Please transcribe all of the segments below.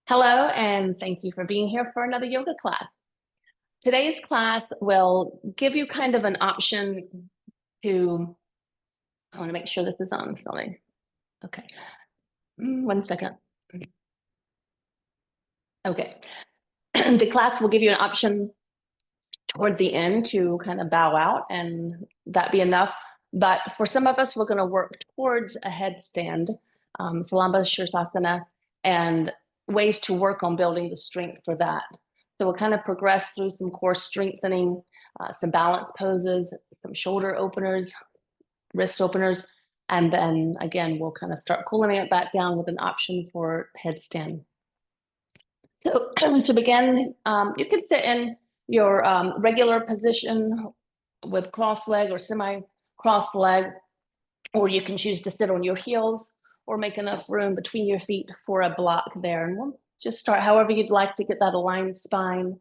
Hello, and thank you for being here for another yoga class. Today's class will give you kind of an option to, I want to make sure this is on, sorry. Okay, 1 second. Okay, the class will give you an option toward the end to kind of bow out and that be enough. But for some of us, we're going to work towards a headstand, Salamba Shirshasana, and ways to work on building the strength for that. So we'll kind of progress through some core strengthening, some balance poses, some shoulder openers, wrist openers, and then again, we'll kind of start cooling it back down with an option for headstand. So to begin, you can sit in your regular position with cross leg or semi-cross leg, or you can choose to sit on your heels or make enough room between your feet for a block there. And we'll just start however you'd like to get that aligned spine.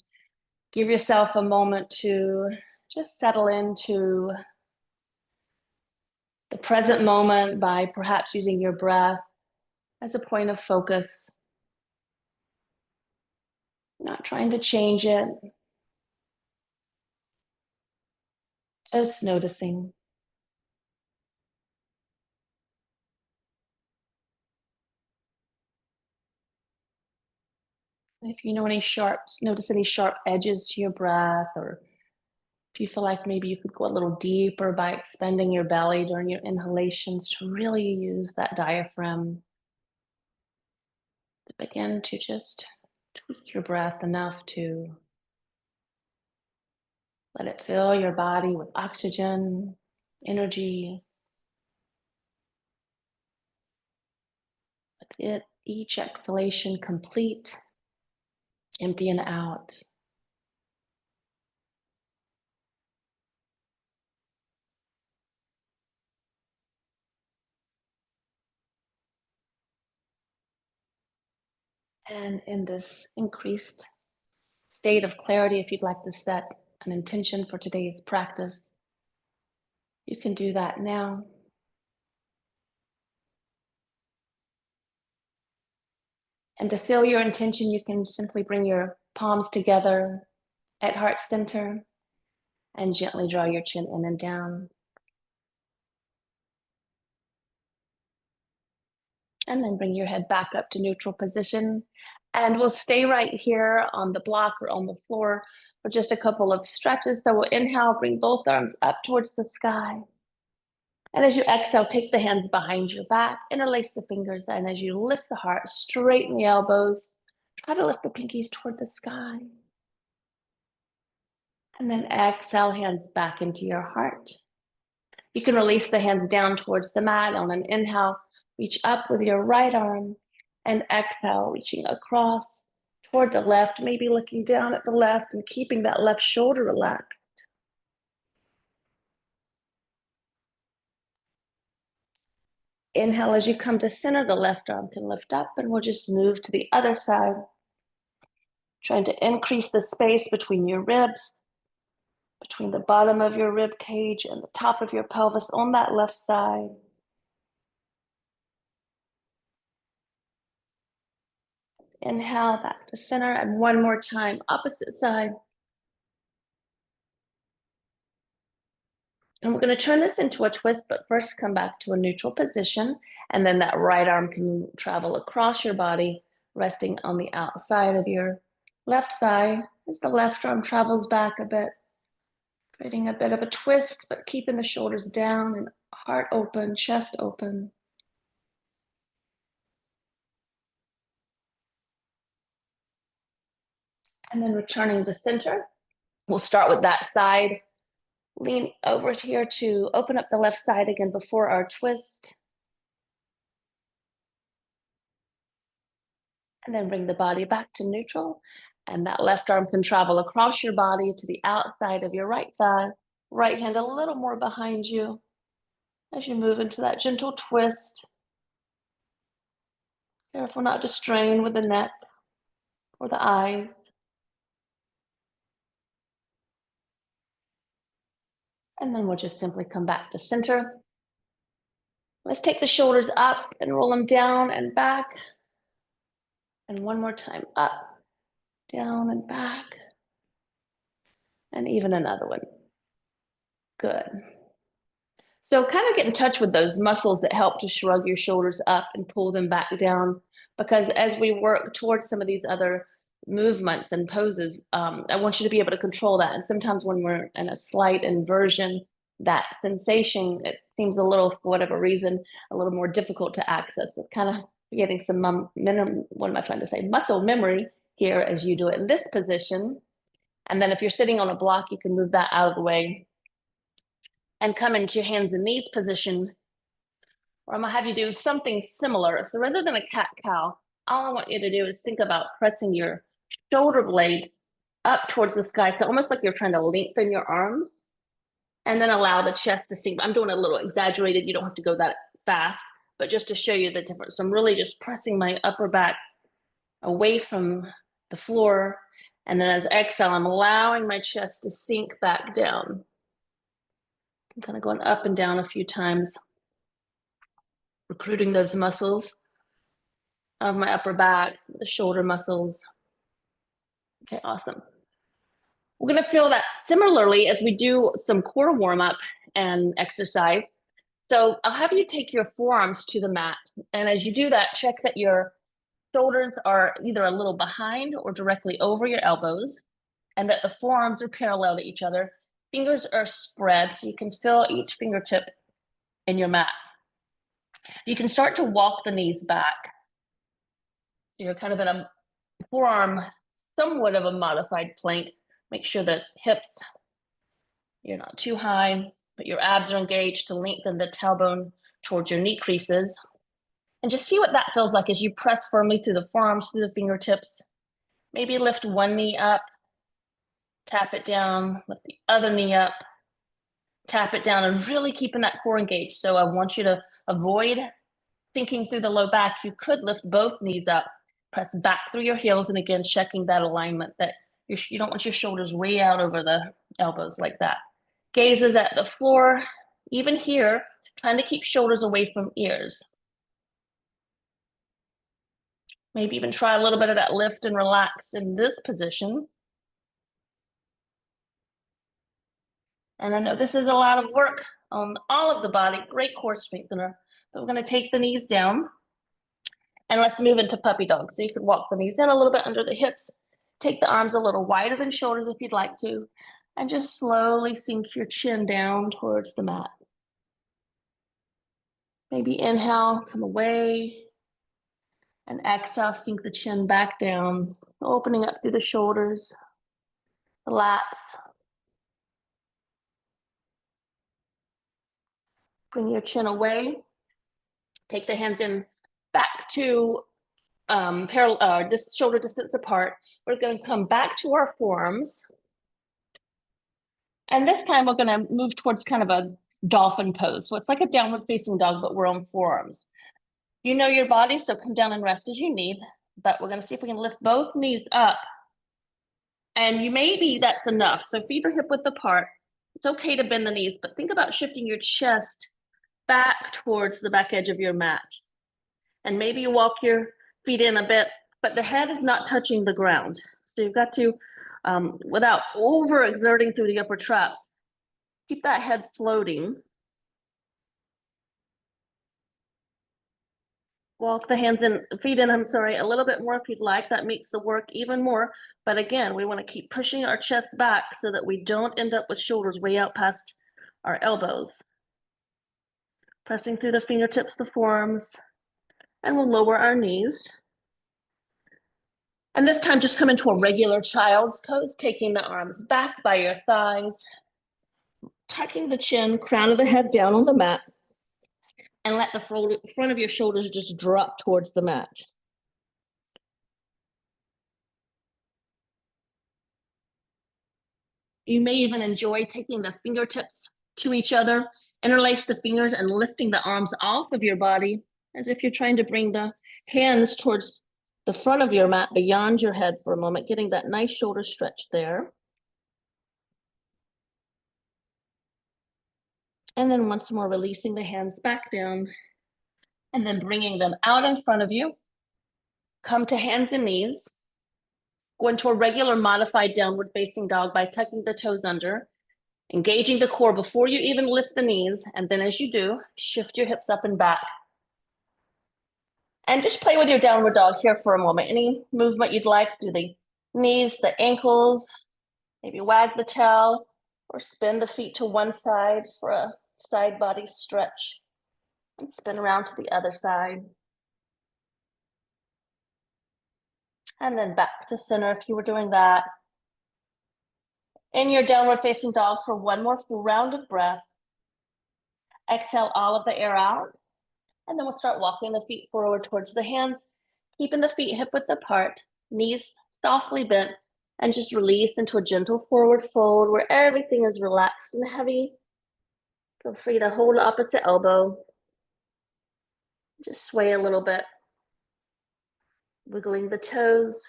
Give yourself a moment to just settle into the present moment by perhaps using your breath as a point of focus, not trying to change it, just noticing. If you know notice any sharp edges to your breath, or if you feel like maybe you could go a little deeper by expanding your belly during your inhalations to really use that diaphragm to begin to just tweak your breath enough to let it fill your body with oxygen, energy. With it, each exhalation complete, emptying out. And in this increased state of clarity, if you'd like to set an intention for today's practice, you can do that now. And to feel your intention, you can simply bring your palms together at heart center and gently draw your chin in and down. And then bring your head back up to neutral position. And we'll stay right here on the block or on the floor for just a couple of stretches. So we'll inhale, bring both arms up towards the sky. And as you exhale, take the hands behind your back, interlace the fingers, and as you lift the heart, straighten the elbows, try to lift the pinkies toward the sky. And then exhale, hands back into your heart. You can release the hands down towards the mat. On an inhale, reach up with your right arm, and exhale, reaching across toward the left, maybe looking down at the left and keeping that left shoulder relaxed. Inhale, as you come to center, the left arm can lift up, and we'll just move to the other side, trying to increase the space between your ribs, between the bottom of your rib cage and the top of your pelvis on that left side. Inhale back to center, and one more time, opposite side. And we're going to turn this into a twist, but first come back to a neutral position. And then that right arm can travel across your body, resting on the outside of your left thigh as the left arm travels back a bit, creating a bit of a twist, but keeping the shoulders down and heart open, chest open. And then returning to center. We'll start with that side. Lean over here to open up the left side again before our twist. And then bring the body back to neutral. And that left arm can travel across your body to the outside of your right thigh. Right hand a little more behind you as you move into that gentle twist. Careful not to strain with the neck or the eyes. And then we'll just simply come back to center. Let's take the shoulders up and roll them down and back. And one more time, up, down, and back. And even another one. Good. So kind of get in touch with those muscles that help to shrug your shoulders up and pull them back down. Because as we work towards some of these other movements and poses, I want you to be able to control that. And sometimes when we're in a slight inversion, that sensation, it seems a little, for whatever reason, a little more difficult to access. It's kind of getting some muscle memory here as you do it in this position. And then if you're sitting on a block, you can move that out of the way and come into your hands and knees position, or I'm gonna have you do something similar. So rather than a cat-cow, all I want you to do is think about pressing your shoulder blades up towards the sky. So almost like you're trying to lengthen your arms, and then allow the chest to sink. I'm doing a little exaggerated. You don't have to go that fast, but just to show you the difference. So I'm really just pressing my upper back away from the floor. And then as I exhale, I'm allowing my chest to sink back down. I'm kind of going up and down a few times, recruiting those muscles of my upper back, some of the shoulder muscles. Okay, awesome. We're gonna feel that similarly as we do some core warm-up and exercise. So I'll have you take your forearms to the mat. And as you do that, check that your shoulders are either a little behind or directly over your elbows, and that the forearms are parallel to each other. Fingers are spread, so you can feel each fingertip in your mat. You can start to walk the knees back. You're kind of in a forearm, somewhat of a modified plank. Make sure that hips, you're not too high, but your abs are engaged to lengthen the tailbone towards your knee creases. And just see what that feels like as you press firmly through the forearms, through the fingertips. Maybe lift one knee up, tap it down, lift the other knee up, tap it down, and really keeping that core engaged. So I want you to avoid thinking through the low back. You could lift both knees up, press back through your heels, and again, checking that alignment, that you don't want your shoulders way out over the elbows like that. Gazes at the floor, even here, trying to keep shoulders away from ears. Maybe even try a little bit of that lift and relax in this position. And I know this is a lot of work on all of the body, great core strengthener. But we're gonna take the knees down and let's move into puppy dog. So you can walk the knees in a little bit under the hips, take the arms a little wider than shoulders if you'd like to, and just slowly sink your chin down towards the mat. Maybe inhale, come away, and exhale, sink the chin back down, opening up through the shoulders, the lats. Bring your chin away. Take the hands in back to shoulder distance apart. We're going to come back to our forearms. And this time we're going to move towards kind of a dolphin pose. So it's like a downward facing dog, but we're on forearms. You know your body, so come down and rest as you need. But we're going to see if we can lift both knees up. And maybe that's enough. So feet are hip width apart. It's okay to bend the knees, but think about shifting your chest back towards the back edge of your mat. And maybe you walk your feet in a bit, but the head is not touching the ground. So you've got to, without overexerting through the upper traps, keep that head floating. Walk the feet in, a little bit more if you'd like. That makes the work even more. But again, we want to keep pushing our chest back so that we don't end up with shoulders way out past our elbows. Pressing through the fingertips, the forearms, and we'll lower our knees. And this time, just come into a regular child's pose, taking the arms back by your thighs, tucking the chin, crown of the head down on the mat, and let the front of your shoulders just drop towards the mat. You may even enjoy taking the fingertips to each other, interlace the fingers, and lifting the arms off of your body as if you're trying to bring the hands towards the front of your mat beyond your head for a moment, getting that nice shoulder stretch there. And then once more, releasing the hands back down and then bringing them out in front of you. Come to hands and knees. Go into a regular modified downward facing dog by tucking the toes under, engaging the core before you even lift the knees. And then as you do, shift your hips up and back. And just play with your downward dog here for a moment. Any movement you'd like, do the knees, the ankles, maybe wag the tail or spin the feet to one side for a side body stretch and spin around to the other side. And then back to center if you were doing that. In your downward facing dog for one more full round of breath. Exhale all of the air out. And then we'll start walking the feet forward towards the hands, keeping the feet hip width apart, knees softly bent, and just release into a gentle forward fold where everything is relaxed and heavy. Feel free to hold the opposite elbow. Just sway a little bit, wiggling the toes,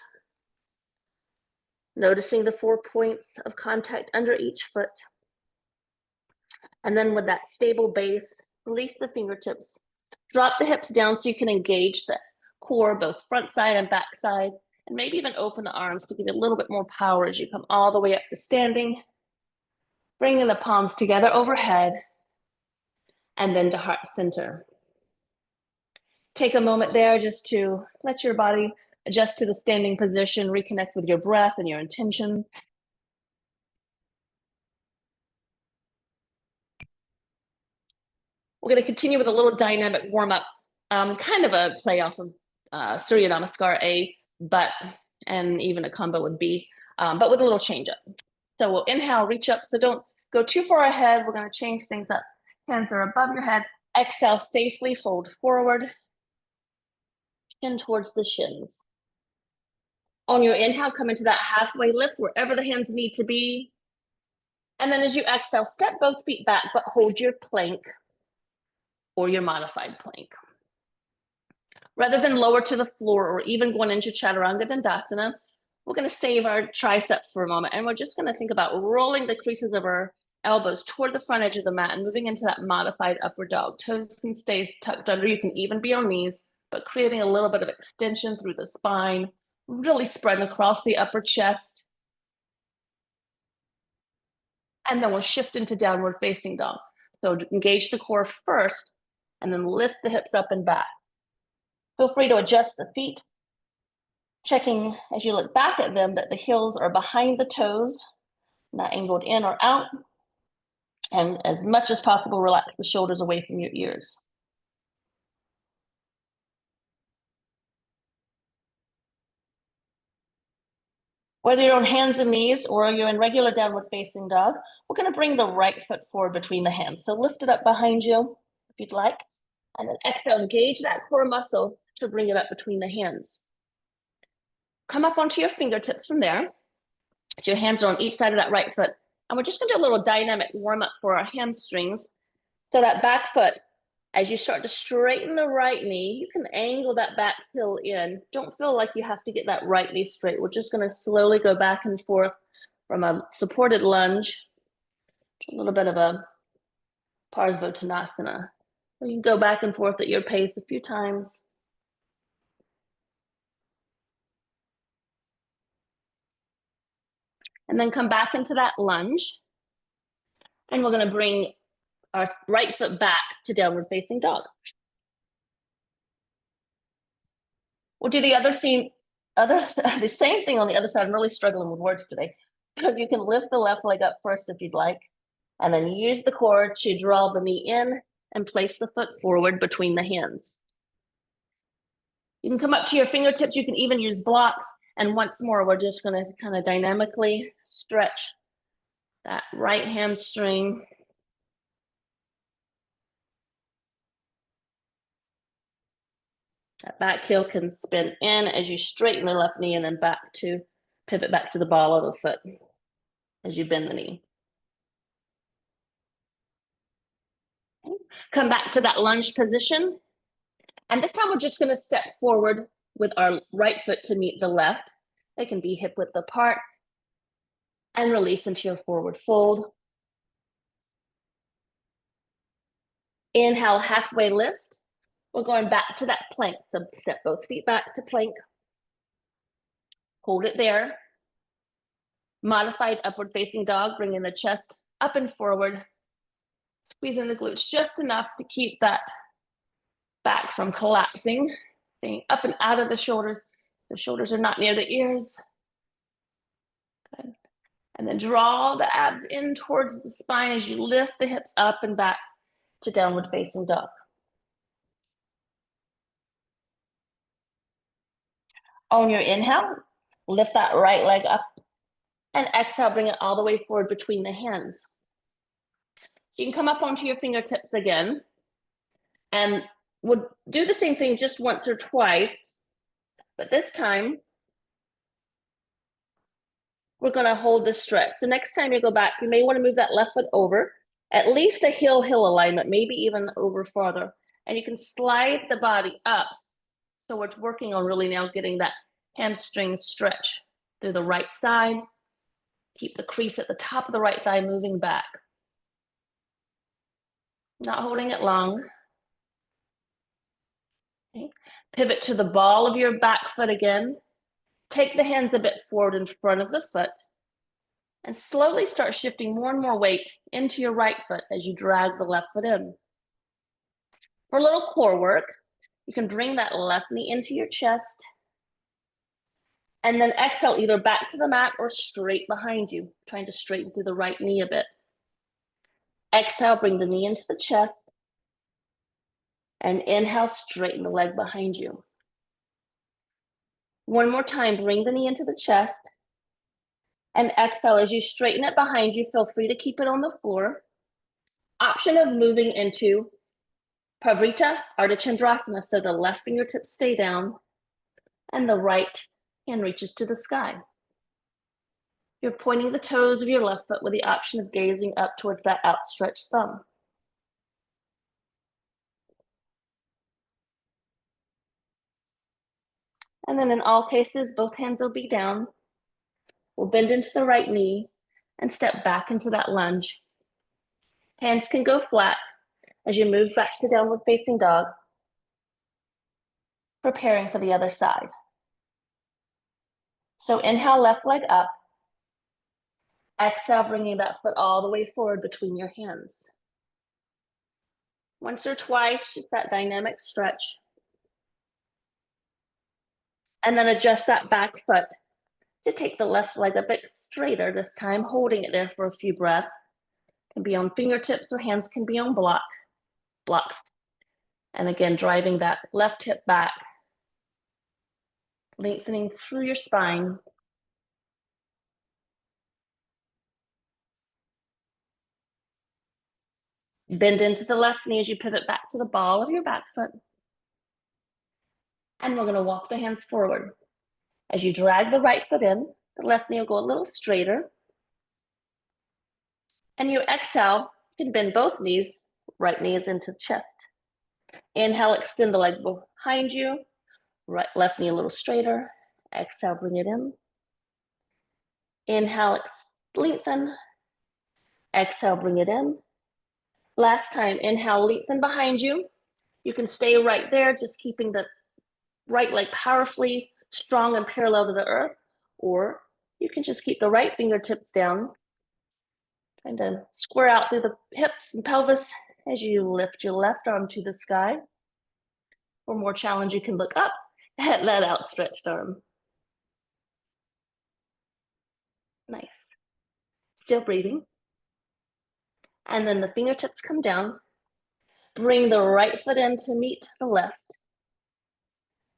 noticing the 4 points of contact under each foot. And then with that stable base, release the fingertips. Drop the hips down so you can engage the core, both front side and back side, and maybe even open the arms to give you a little bit more power as you come all the way up to standing. Bringing the palms together overhead, and then to heart center. Take a moment there just to let your body adjust to the standing position, reconnect with your breath and your intention. We're going to continue with a little dynamic warm-up, kind of a play off of Surya Namaskar A, and even a combo with B, but with a little change up. So we'll inhale, reach up. So don't go too far ahead. We're going to change things up. Hands are above your head. Exhale, safely fold forward, chin towards the shins. On your inhale, come into that halfway lift wherever the hands need to be. And then as you exhale, step both feet back, but hold your plank or your modified plank. Rather than lower to the floor or even going into Chaturanga Dandasana, we're going to save our triceps for a moment. And we're just going to think about rolling the creases of our elbows toward the front edge of the mat and moving into that modified upward dog. Toes can stay tucked under. You can even be on knees, but creating a little bit of extension through the spine, really spreading across the upper chest. And then we'll shift into downward facing dog. So engage the core first, and then lift the hips up and back. Feel free to adjust the feet, checking as you look back at them that the heels are behind the toes, not angled in or out. And as much as possible, relax the shoulders away from your ears. Whether you're on hands and knees or you're in regular downward facing dog, we're going to bring the right foot forward between the hands. So lift it up behind you if you'd like. And then exhale, engage that core muscle to bring it up between the hands. Come up onto your fingertips from there. So your hands are on each side of that right foot. And we're just going to do a little dynamic warm up for our hamstrings. So that back foot, as you start to straighten the right knee, you can angle that back heel in. Don't feel like you have to get that right knee straight. We're just going to slowly go back and forth from a supported lunge to a little bit of a Parsvottanasana. You can go back and forth at your pace a few times. And then come back into that lunge. And we're going to bring our right foot back to downward facing dog. We'll do the same thing on the other side. I'm really struggling with words today. You can lift the left leg up first if you'd like, and then use the core to draw the knee in and place the foot forward between the hands. You can come up to your fingertips. You can even use blocks. And once more, we're just going to kind of dynamically stretch that right hamstring. That back heel can spin in as you straighten the left knee and then back to pivot back to the ball of the foot as you bend the knee. Okay. Come back to that lunge position. And this time we're just going to step forward with our right foot to meet the left. They can be hip width apart and release into your forward fold. Inhale, halfway lift. We're going back to that plank. So step both feet back to plank. Hold it there. Modified upward facing dog, bringing the chest up and forward. Squeezing the glutes just enough to keep that back from collapsing. Staying up and out of the shoulders. The shoulders are not near the ears. Good. And then draw the abs in towards the spine as you lift the hips up and back to downward facing dog. On your inhale, lift that right leg up, and exhale, bring it all the way forward between the hands. So you can come up onto your fingertips again, and we'll do the same thing just once or twice, but this time, we're gonna hold the stretch. So next time you go back, you may wanna move that left foot over, at least a heel-heel alignment, maybe even over farther. And you can slide the body up. So we're working on really now getting that hamstring stretch through the right side. Keep the crease at the top of the right thigh moving back. Not holding it long. Okay. Pivot to the ball of your back foot again. Take the hands a bit forward in front of the foot. And slowly start shifting more and more weight into your right foot as you drag the left foot in. For a little core work, you can bring that left knee into your chest. And then exhale either back to the mat or straight behind you, trying to straighten through the right knee a bit. Exhale, bring the knee into the chest. And inhale, straighten the leg behind you. One more time, bring the knee into the chest. And exhale, as you straighten it behind you, feel free to keep it on the floor. Option of moving into Pavrita Ardha Chandrasana, so the left fingertips stay down and the right hand reaches to the sky. You're pointing the toes of your left foot with the option of gazing up towards that outstretched thumb. And then in all cases, both hands will be down. We'll bend into the right knee and step back into that lunge. Hands can go flat as you move back to downward facing dog, preparing for the other side. So inhale, left leg up. Exhale, bringing that foot all the way forward between your hands. Once or twice, just that dynamic stretch. And then adjust that back foot to take the left leg a bit straighter this time, holding it there for a few breaths. Can be on fingertips or hands can be on blocks. And again, driving that left hip back, lengthening through your spine. Bend into the left knee as you pivot back to the ball of your back foot. And we're gonna walk the hands forward. As you drag the right foot in, the left knee will go a little straighter. And you exhale, you can bend both knees, right knee is into the chest. Inhale, extend the leg behind you, left knee a little straighter. Exhale, bring it in. Inhale, lengthen. Exhale, bring it in. Last time, inhale, lengthen behind you. You can stay right there, just keeping the right leg powerfully strong and parallel to the earth, or you can just keep the right fingertips down, trying to square out through the hips and pelvis as you lift your left arm to the sky. For more challenge, you can look up at that outstretched arm. Nice. Still breathing. And then the fingertips come down. Bring the right foot in to meet the left.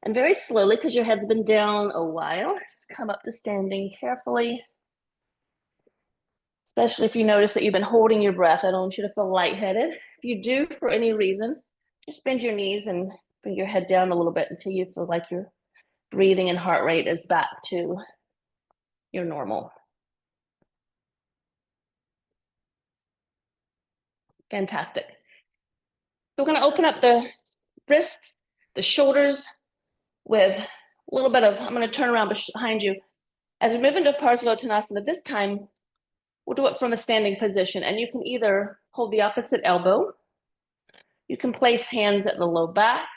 And very slowly, because your head's been down a while, just come up to standing carefully. Especially if you notice that you've been holding your breath. I don't want you to feel lightheaded. If you do, for any reason, just bend your knees and bring your head down a little bit until you feel like your breathing and heart rate is back to your normal. Fantastic. So we're going to open up the wrists, the shoulders with a little bit of, I'm going to turn around behind you. As we move into Parsvottanasana, this time we'll do it from a standing position, and you can either hold the opposite elbow, you can place hands at the low back,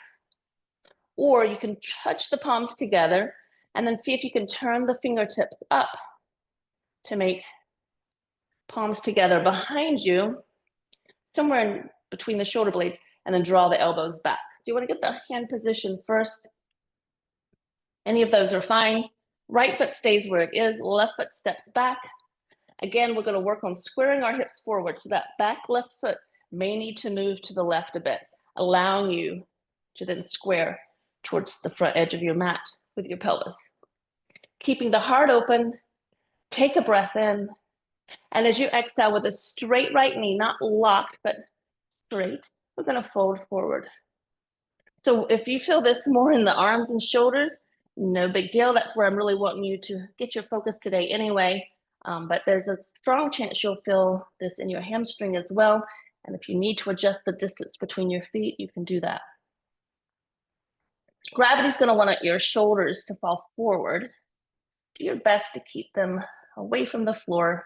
or you can touch the palms together And then see if you can turn the fingertips up to make palms together behind you, somewhere in between the shoulder blades, and then draw the elbows back. So you want to get the hand position first. Any of those are fine. Right foot stays where it is, left foot steps back. Again, we're going to work on squaring our hips forward, so that back left foot may need to move to the left a bit, allowing you to then square towards the front edge of your mat with your pelvis. Keeping the heart open, take a breath in, and as you exhale with a straight right knee, not locked, but straight, we're going to fold forward. So if you feel this more in the arms and shoulders, no big deal. That's where I'm really wanting you to get your focus today anyway. But there's a strong chance you'll feel this in your hamstring as well. And if you need to adjust the distance between your feet, you can do that. Gravity's going to want your shoulders to fall forward. Do your best to keep them away from the floor.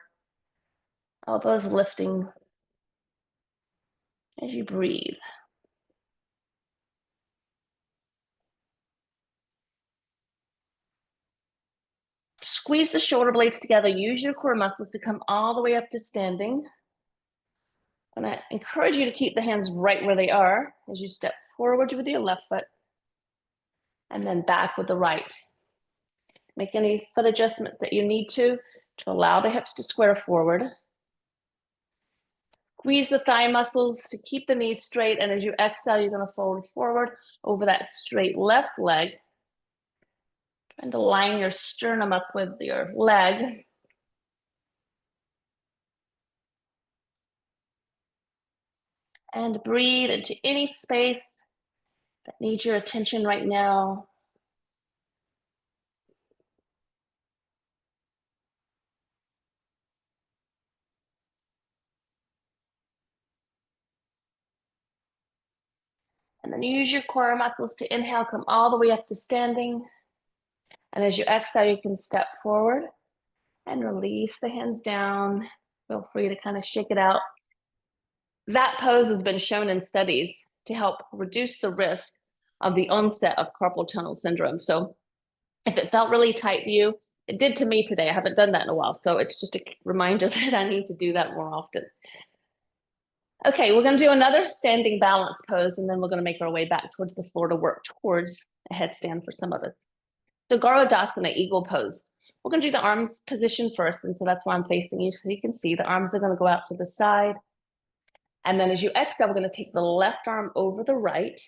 Elbows lifting as you breathe. Squeeze the shoulder blades together. Use your core muscles to come all the way up to standing. I'm going to encourage you to keep the hands right where they are as you step forward with your left foot and then back with the right. Make any foot adjustments that you need to allow the hips to square forward. Squeeze the thigh muscles to keep the knees straight, and as you exhale, you're going to fold forward over that straight left leg. Trying to line your sternum up with your leg. And breathe into any space that needs your attention right now. And then use your core muscles to inhale, come all the way up to standing. And as you exhale, you can step forward and release the hands down. Feel free to kind of shake it out. That pose has been shown in studies to help reduce the risk of the onset of carpal tunnel syndrome. So if it felt really tight to you, it did to me today. I haven't done that in a while. So it's just a reminder that I need to do that more often. Okay, we're going to do another standing balance pose, and then we're going to make our way back towards the floor to work towards a headstand for some of us. So Garudasana, eagle pose. We're going to do the arms position first, and so that's why I'm facing you, so you can see the arms are going to go out to the side. And then as you exhale, we're going to take the left arm over the right.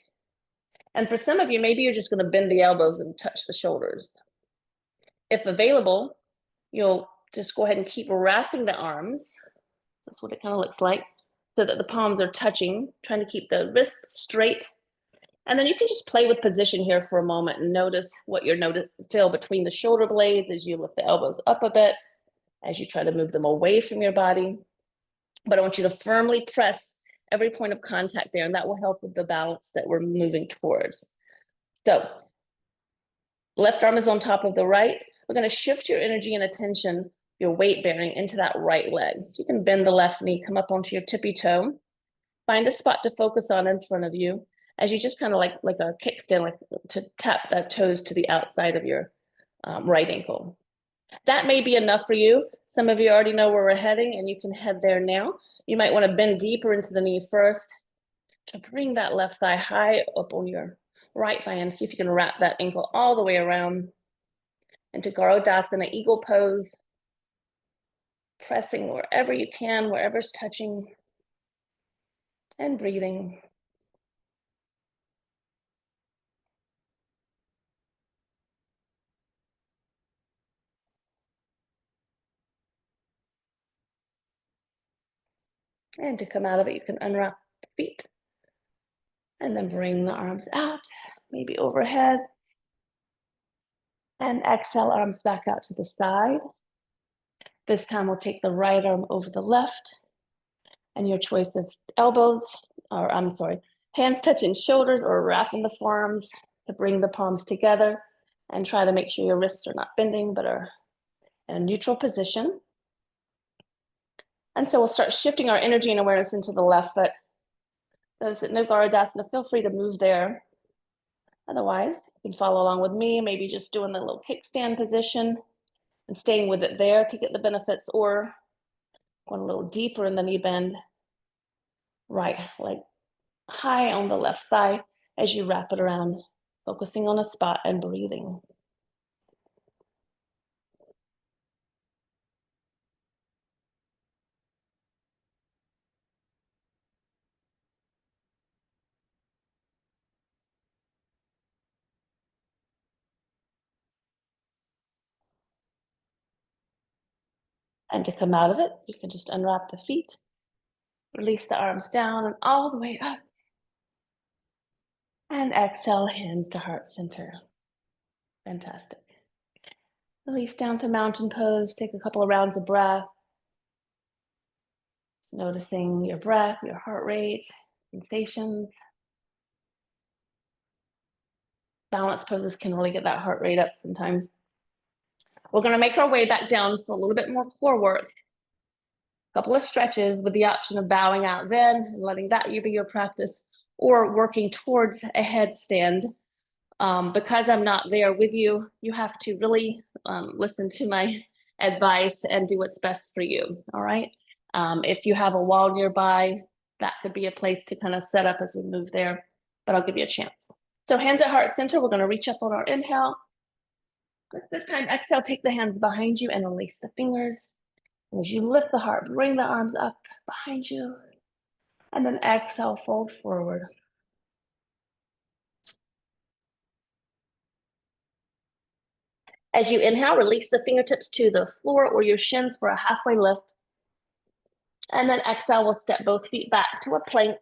And for some of you, maybe you're just going to bend the elbows and touch the shoulders. If available, you'll just go ahead and keep wrapping the arms. That's what it kind of looks like, so that the palms are touching, trying to keep the wrists straight. And then you can just play with position here for a moment and notice what you feel between the shoulder blades as you lift the elbows up a bit, as you try to move them away from your body. But I want you to firmly press every point of contact there, and that will help with the balance that we're moving towards. So left arm is on top of the right. We're going to shift your energy and attention, your weight bearing, into that right leg. So you can bend the left knee, come up onto your tippy toe, find a spot to focus on in front of you as you just kind of like a kickstand, like to tap that toes to the outside of your right ankle. That may be enough for you. Some of you already know where we're heading, and you can head there now. You might want to bend deeper into the knee first to bring that left thigh high up on your right thigh and see if you can wrap that ankle all the way around into Garudasana, eagle pose, pressing wherever you can, wherever's touching, and breathing. And to come out of it, you can unwrap the feet and then bring the arms out, maybe overhead. And exhale, arms back out to the side. This time we'll take the right arm over the left, and your choice of elbows, or hands touching shoulders or wrapping the forearms to bring the palms together, and try to make sure your wrists are not bending but are in a neutral position. And so we'll start shifting our energy and awareness into the left foot. Those that know Garudasana, feel free to move there. Otherwise, you can follow along with me, maybe just doing the little kickstand position and staying with it there to get the benefits, or going a little deeper in the knee bend, right leg high on the left thigh as you wrap it around, focusing on a spot and breathing. And to come out of it, you can just unwrap the feet, release the arms down and all the way up. And exhale, hands to heart center. Fantastic. Release down to mountain pose. Take a couple of rounds of breath. Noticing your breath, your heart rate, sensations. Balance poses can really get that heart rate up sometimes. We're going to make our way back down for a little bit more core work. A couple of stretches with the option of bowing out then and letting that be your practice, or working towards a headstand. Because I'm not there with you, you have to really listen to my advice and do what's best for you, all right? If you have a wall nearby, that could be a place to kind of set up as we move there, but I'll give you a chance. So hands at heart center, we're gonna reach up on our inhale. This time, exhale, take the hands behind you and release the fingers. And as you lift the heart, bring the arms up behind you. And then exhale, fold forward. As you inhale, release the fingertips to the floor or your shins for a halfway lift. And then exhale, we'll step both feet back to a plank.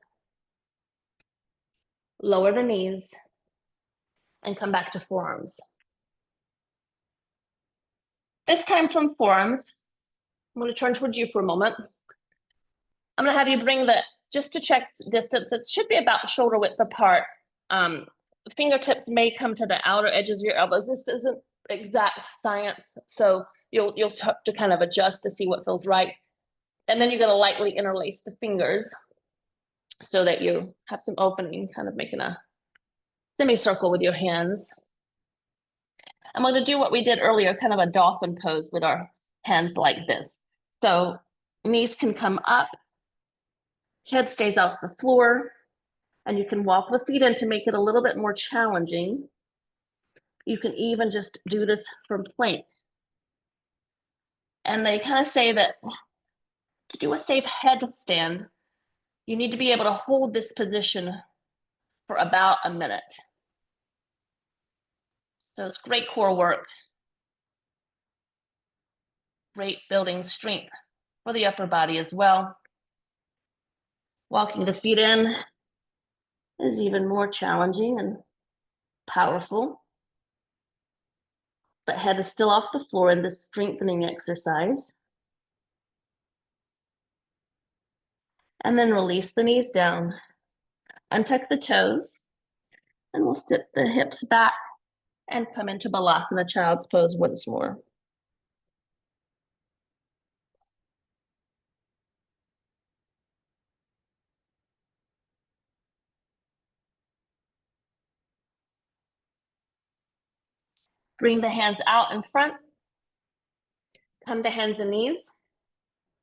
Lower the knees and come back to forearms. This time from forearms, I'm going to turn towards you for a moment. I'm going to have you bring just to check distance, it should be about shoulder width apart. Fingertips may come to the outer edges of your elbows. This isn't exact science, so you'll have to kind of adjust to see what feels right. And then you're going to lightly interlace the fingers so that you have some opening, kind of making a semicircle with your hands. I'm going to do what we did earlier, kind of a dolphin pose with our hands like this. So knees can come up, head stays off the floor, and you can walk the feet in to make it a little bit more challenging. You can even just do this from plank. And they kind of say that to do a safe headstand, you need to be able to hold this position for about a minute. So it's great core work, great building strength for the upper body as well. Walking the feet in is even more challenging and powerful. But head is still off the floor in this strengthening exercise. And then release the knees down. Untuck the toes. And we'll sit the hips back and come into Balasana, child's pose once more. Bring the hands out in front. Come to hands and knees.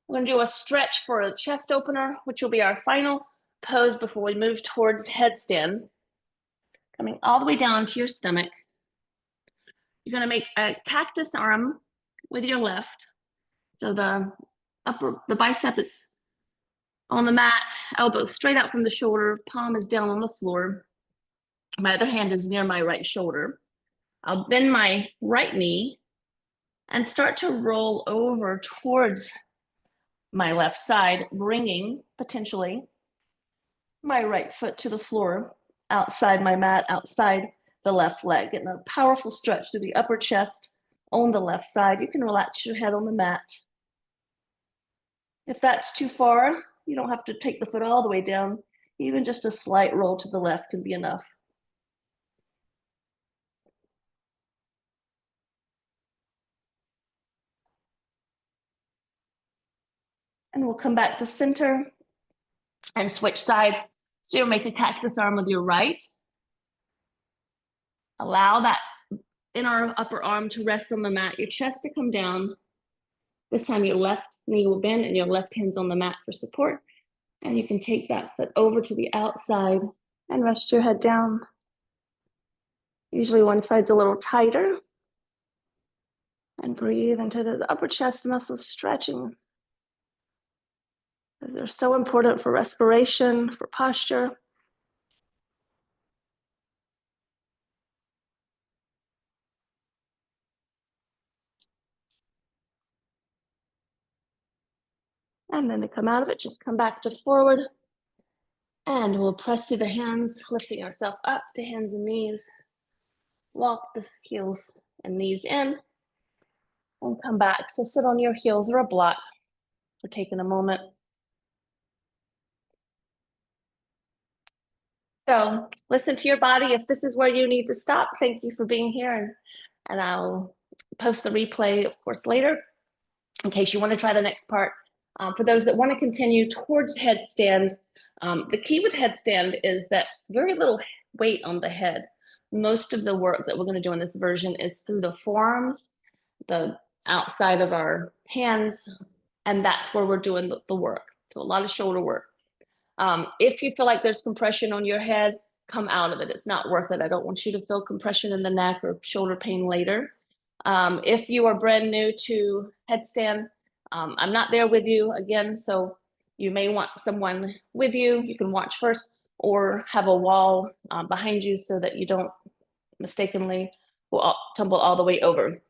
We're going to do a stretch for a chest opener, which will be our final pose before we move towards headstand. Coming all the way down to your stomach. You're going to make a cactus arm with your left. So the bicep is on the mat, elbow straight out from the shoulder, palm is down on the floor. My other hand is near my right shoulder. I'll bend my right knee and start to roll over towards my left side, bringing potentially my right foot to the floor, outside my mat, outside the left leg. Getting a powerful stretch through the upper chest on the left side. You can relax your head on the mat. If that's too far, you don't have to take the foot all the way down. Even just a slight roll to the left can be enough. And we'll come back to center and switch sides. So you'll make a cactus arm with your right. Allow that inner upper arm to rest on the mat, your chest to come down. This time your left knee will bend and your left hand's on the mat for support. And you can take that foot over to the outside and rest your head down. Usually one side's a little tighter. And breathe into the upper chest muscles stretching. They're so important for respiration, for posture. And then to come out of it, just come back to forward. And we'll press through the hands, lifting ourselves up to hands and knees. Walk the heels and knees in. And come back to sit on your heels or a block for taking a moment. So listen to your body. If this is where you need to stop, thank you for being here. And I'll post the replay, of course, later in case you want to try the next part. For those that want to continue towards headstand, the key with headstand is that very little weight on the head. Most of the work that we're going to do in this version is through the forearms, the outside of our hands, and that's where we're doing the work. So a lot of shoulder work. If you feel like there's compression on your head, come out of it. It's not worth it. I don't want you to feel compression in the neck or shoulder pain later. If you are brand new to headstand, I'm not there with you again, so you may want someone with you. You can watch first or have a wall behind you so that you don't mistakenly tumble all the way over.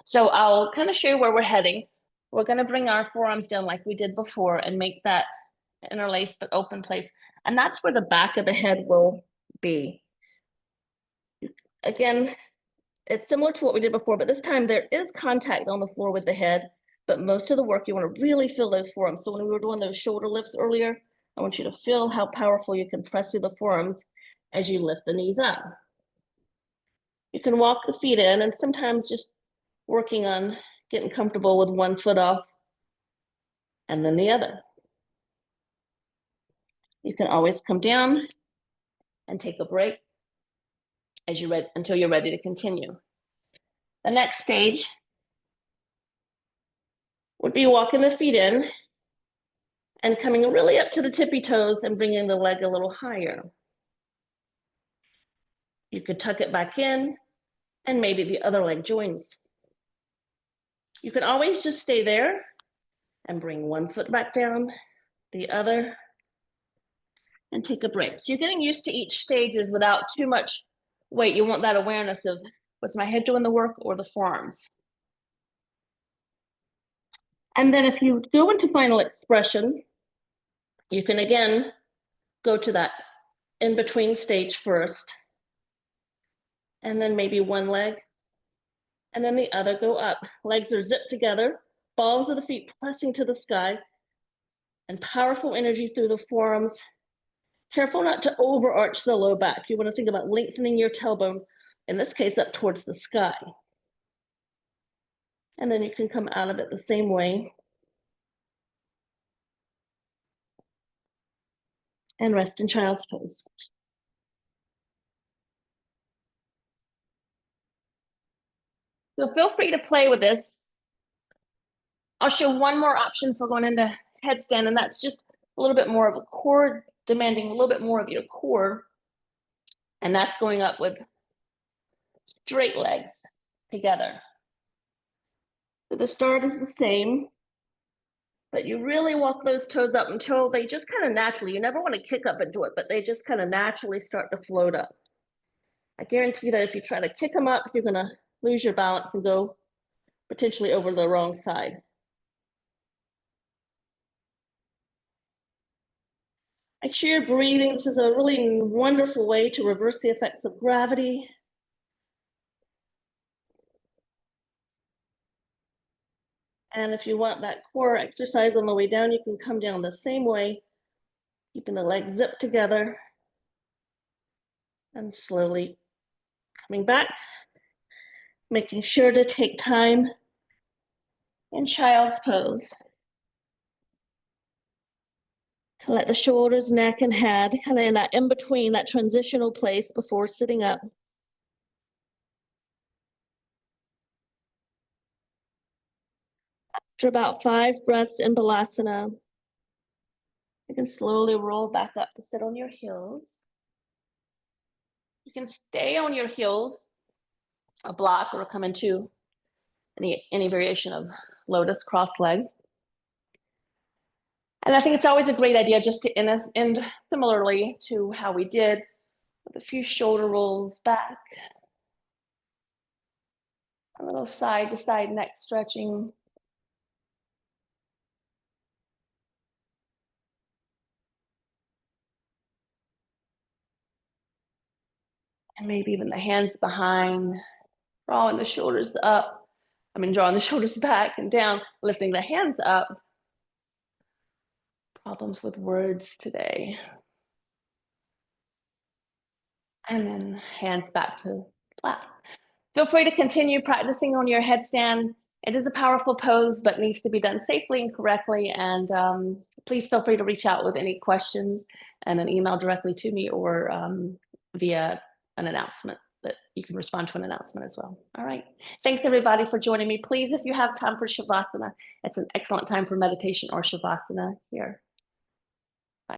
So I'll kind of show you where we're heading. We're going to bring our forearms down like we did before and make that interlaced but open place. And that's where the back of the head will be. Again, it's similar to what we did before, but this time there is contact on the floor with the head, but most of the work, you want to really feel those forearms. So when we were doing those shoulder lifts earlier, I want you to feel how powerful you can press through the forearms as you lift the knees up. You can walk the feet in and sometimes just working on getting comfortable with one foot off and then the other. You can always come down and take a break as until you're ready to continue. The next stage would be walking the feet in and coming really up to the tippy toes and bringing the leg a little higher. You could tuck it back in and maybe the other leg joins. You can always just stay there and bring one foot back down, the other, and take a break. So you're getting used to each stages without too much weight. You want that awareness of, was my head doing the work or the forearms? And then if you go into final expression, you can again go to that in-between stage first, and then maybe one leg, and then the other go up. Legs are zipped together, balls of the feet pressing to the sky, and powerful energy through the forearms. Careful not to overarch the low back. You want to think about lengthening your tailbone, in this case, up towards the sky. And then you can come out of it the same way. And rest in child's pose. So feel free to play with this. I'll show one more option for going into headstand, and that's just a little bit more of a core, demanding a little bit more of your core. And that's going up with straight legs together. So the start is the same, but you really walk those toes up until they just kind of naturally, you never want to kick up into it, but they just kind of naturally start to float up. I guarantee that if you try to kick them up, you're going to lose your balance and go potentially over the wrong side. Make sure you're breathing. This is a really wonderful way to reverse the effects of gravity. And if you want that core exercise on the way down, you can come down the same way, keeping the legs zipped together and slowly coming back, making sure to take time in child's pose to let the shoulders, neck, and head kind of in that in-between, that transitional place before sitting up. After about 5 breaths in Balasana, you can slowly roll back up to sit on your heels. You can stay on your heels, a block, or come into any variation of lotus cross legs. And I think it's always a great idea just to end similarly to how we did, with a few shoulder rolls back, a little side to side neck stretching. And maybe even the hands behind, drawing the shoulders up. Drawing the shoulders back and down, lifting the hands up. Problems with words today. And then hands back to flat. Feel free to continue practicing on your headstand. It is a powerful pose, but needs to be done safely and correctly. And please feel free to reach out with any questions and an email directly to me or via an announcement that you can respond to an announcement as well. All right. Thanks everybody for joining me. Please, if you have time for Shavasana, it's an excellent time for meditation or Shavasana here.